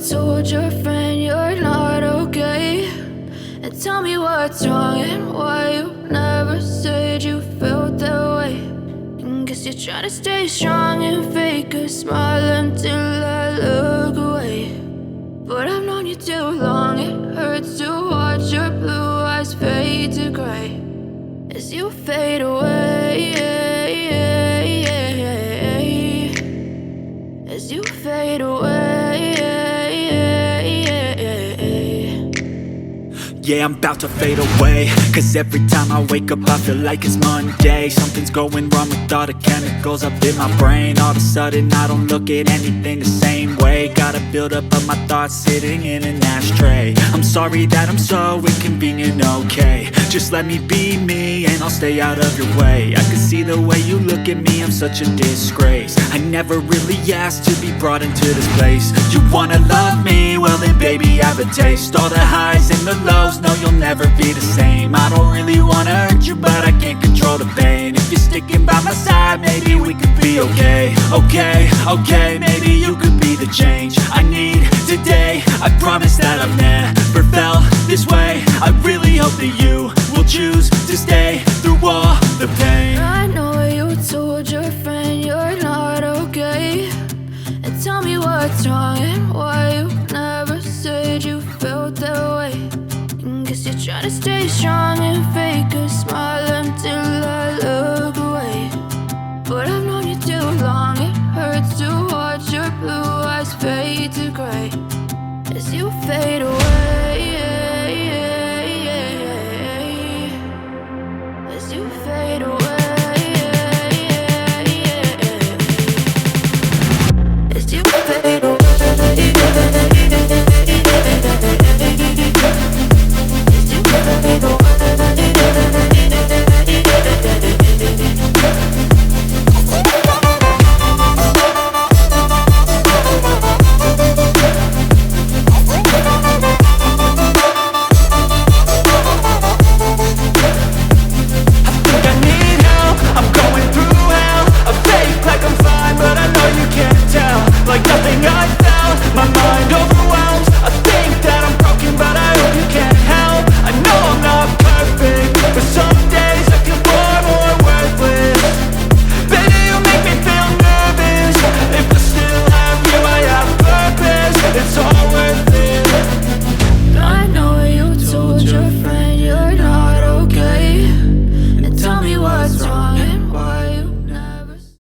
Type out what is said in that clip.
told your friend you're not okay, and tell me what's wrong and why you never said you felt that way. And guess you're trying to stay strong and fake a smile until I look away. But I've known you too long, it hurts to watch your blue eyes fade to gray as you fade away, as you fade away. Yeah, I'm about to fade away, cause every time I wake up I feel like it's Monday. Something's going wrong with all the chemicals up in my brain. All of a sudden I don't look at anything the same way. Gotta build up of my thoughts sitting in an ashtray. I'm sorry that I'm so inconvenient, okay. Just let me be me and I'll stay out of your way. I can see the way you look at me, I'm such a disgrace. I never really asked to be brought into this place. You wanna love me? Well then baby have a taste. All the highs and the lows, no you'll never be the same. I don't really wanna hurt you but I can't control the pain. If you're sticking by my side maybe we could be okay. Okay, maybe you could be the change I need today. I promise that I've never felt this way. I really hope that you will choose to stay through all the pain. I know you told your friend you're not okay, and tell me what's wrong and why you never said you felt that way. And guess you're trying to stay strong and fake a smile until I look away.